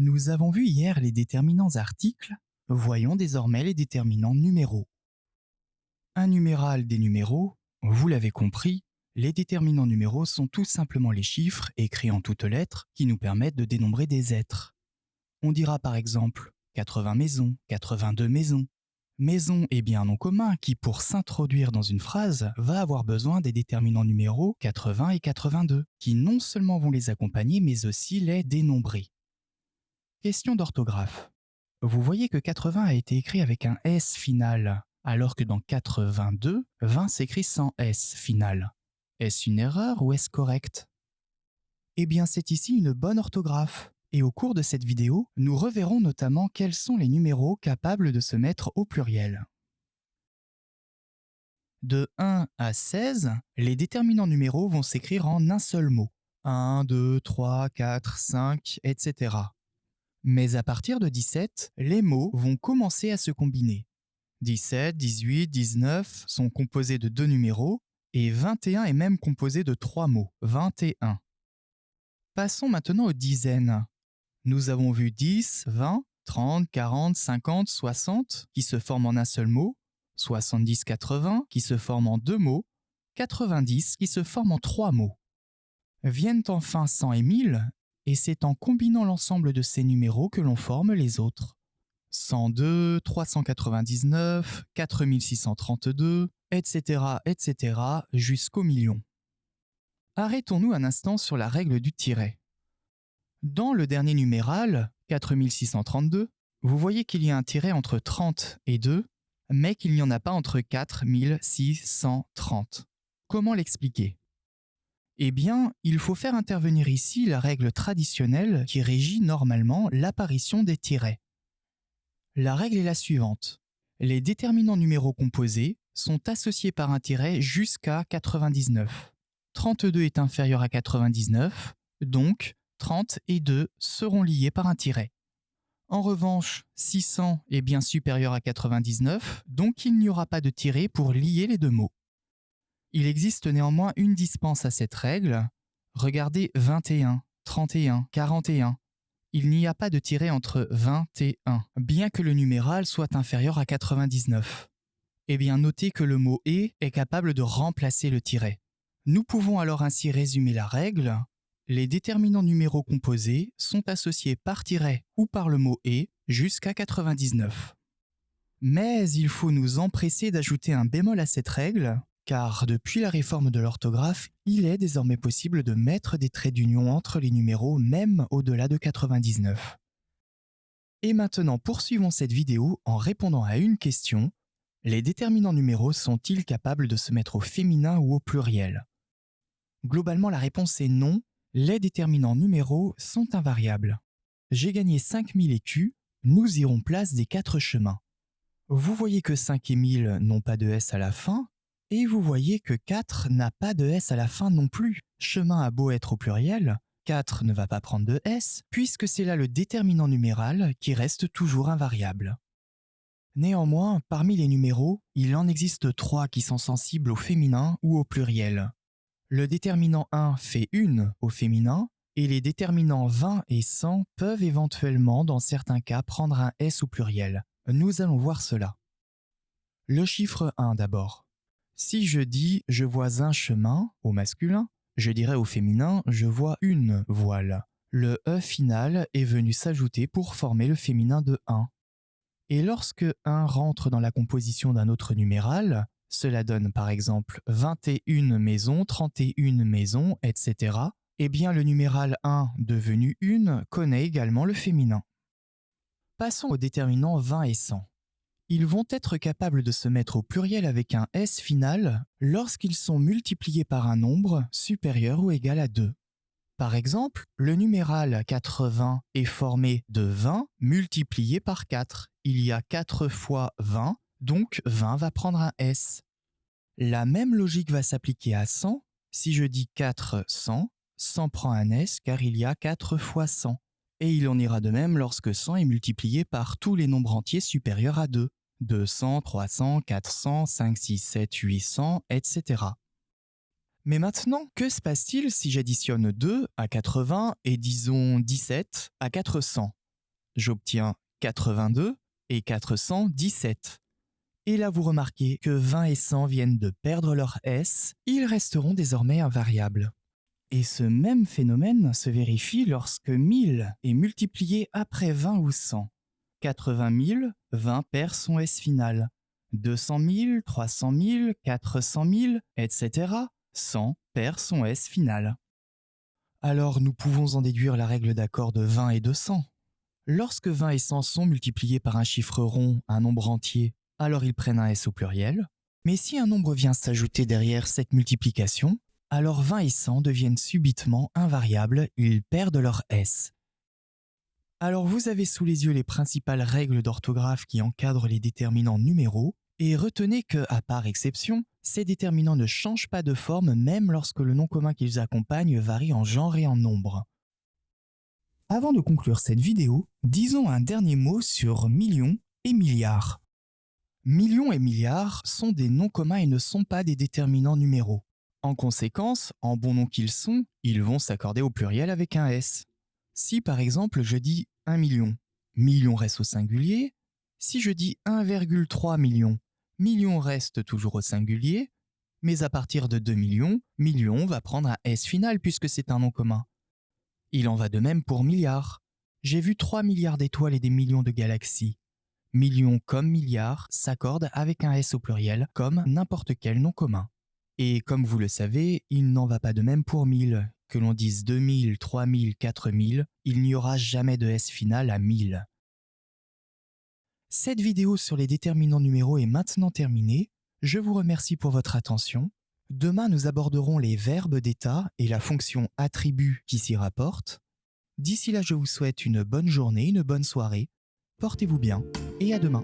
Nous avons vu hier les déterminants articles, voyons désormais les déterminants numéraux. Un numéral des numéros, vous l'avez compris, les déterminants numéraux sont tout simplement les chiffres écrits en toutes lettres qui nous permettent de dénombrer des êtres. On dira par exemple 80 maisons, 82 maisons. Maison est bien un nom commun qui, pour s'introduire dans une phrase, va avoir besoin des déterminants numéraux 80 et 82, qui non seulement vont les accompagner, mais aussi les dénombrer. Question d'orthographe. Vous voyez que 80 a été écrit avec un S final, alors que dans 82, 20 s'écrit sans S final. Est-ce une erreur ou est-ce correct? Eh bien, c'est ici une bonne orthographe. Et au cours de cette vidéo, nous reverrons notamment quels sont les numéros capables de se mettre au pluriel. De 1 à 16, les déterminants numéraux vont s'écrire en un seul mot. 1, 2, 3, 4, 5, etc. Mais à partir de 17, les mots vont commencer à se combiner. 17, 18, 19 sont composés de deux numéros et 21 est même composé de trois mots, 21. Passons maintenant aux dizaines. Nous avons vu 10, 20, 30, 40, 50, 60 qui se forment en un seul mot, 70, 80 qui se forment en deux mots, 90 qui se forment en trois mots. Viennent enfin 100 et 1000 et c'est en combinant l'ensemble de ces numéros que l'on forme les autres. 102, 399, 4632, etc., etc. jusqu'au million. Arrêtons-nous un instant sur la règle du tiret. Dans le dernier numéral, 4632, vous voyez qu'il y a un tiret entre 30 et 2, mais qu'il n'y en a pas entre 4630. Comment l'expliquer? Eh bien, il faut faire intervenir ici la règle traditionnelle qui régit normalement l'apparition des tirets. La règle est la suivante. Les déterminants numéraux composés sont associés par un tiret jusqu'à 99. 32 est inférieur à 99, donc 30 et 2 seront liés par un tiret. En revanche, 600 est bien supérieur à 99, donc il n'y aura pas de tiret pour lier les deux mots. Il existe néanmoins une dispense à cette règle. Regardez 21, 31, 41. Il n'y a pas de tiret entre 20 et 1, bien que le numéral soit inférieur à 99. Eh bien, notez que le mot « et » est capable de remplacer le tiret. Nous pouvons alors ainsi résumer la règle. Les déterminants numéraux composés sont associés par tiret ou par le mot « et » jusqu'à 99. Mais il faut nous empresser d'ajouter un bémol à cette règle, car depuis la réforme de l'orthographe, il est désormais possible de mettre des traits d'union entre les numéros même au-delà de 99. Et maintenant, poursuivons cette vidéo en répondant à une question. Les déterminants numéraux sont-ils capables de se mettre au féminin ou au pluriel? Globalement, la réponse est non. Les déterminants numéraux sont invariables. J'ai gagné 5000 écus, nous irons place des 4 chemins. Vous voyez que 5 et 1000 n'ont pas de S à la fin, et vous voyez que 4 n'a pas de S à la fin non plus. Chemin a beau être au pluriel, 4 ne va pas prendre de S, puisque c'est là le déterminant numéral qui reste toujours invariable. Néanmoins, parmi les numéros, il en existe 3 qui sont sensibles au féminin ou au pluriel. Le déterminant 1 fait une au féminin, et les déterminants 20 et 100 peuvent éventuellement, dans certains cas, prendre un S au pluriel. Nous allons voir cela. Le chiffre 1 d'abord. Si je dis « je vois un chemin » au masculin, je dirais au féminin « je vois une voile ». Le « e » final est venu s'ajouter pour former le féminin de 1. Et lorsque 1 rentre dans la composition d'un autre numéral, cela donne par exemple 21 maisons, 31 maisons, etc. Eh bien le numéral 1 devenu 1 connaît également le féminin. Passons aux déterminants 20 et 100. Ils vont être capables de se mettre au pluriel avec un S final lorsqu'ils sont multipliés par un nombre supérieur ou égal à 2. Par exemple, le numéral 80 est formé de 20 multiplié par 4. Il y a 4 fois 20, donc 20 va prendre un S. La même logique va s'appliquer à 100. Si je dis 400, 100 prend un S car il y a 4 fois 100. Et il en ira de même lorsque 100 est multiplié par tous les nombres entiers supérieurs à 2. 200, 300, 400, 5, 6, 7, 800, etc. Mais maintenant, que se passe-t-il si j'additionne 2 à 80 et disons 17 à 400? j'obtiens 82 et 417. Et là, vous remarquez que 20 et 100 viennent de perdre leur S, ils resteront désormais invariables. Et ce même phénomène se vérifie lorsque 1000 est multiplié après 20 ou 100. 80 000, 20 perd son S final. 200 000, 300 000, 400 000, etc. 100 perd son S final. Alors nous pouvons en déduire la règle d'accord de 20 et de 100. Lorsque 20 et 100 sont multipliés par un chiffre rond, un nombre entier, alors ils prennent un S au pluriel. Mais si un nombre vient s'ajouter derrière cette multiplication, alors 20 et 100 deviennent subitement invariables, ils perdent leur S. Alors vous avez sous les yeux les principales règles d'orthographe qui encadrent les déterminants numéraux, et retenez que, à part exception, ces déterminants ne changent pas de forme même lorsque le nom commun qu'ils accompagnent varie en genre et en nombre. Avant de conclure cette vidéo, disons un dernier mot sur millions et milliards. Millions et milliards sont des noms communs et ne sont pas des déterminants numéraux. En conséquence, en bon nom qu'ils sont, ils vont s'accorder au pluriel avec un S. Si par exemple je dis 1 million, million reste au singulier. Si je dis 1,3 million, million reste toujours au singulier. Mais à partir de 2 millions, million va prendre un S final puisque c'est un nom commun. Il en va de même pour milliards. J'ai vu 3 milliards d'étoiles et des millions de galaxies. Millions comme milliards s'accordent avec un S au pluriel comme n'importe quel nom commun. Et comme vous le savez, il n'en va pas de même pour 1000. Que l'on dise 2000, 3000, 4000, il n'y aura jamais de S final à 1000. Cette vidéo sur les déterminants numéraux est maintenant terminée. Je vous remercie pour votre attention. Demain, nous aborderons les verbes d'état et la fonction attribut qui s'y rapporte. D'ici là, je vous souhaite une bonne journée, une bonne soirée. Portez-vous bien et à demain.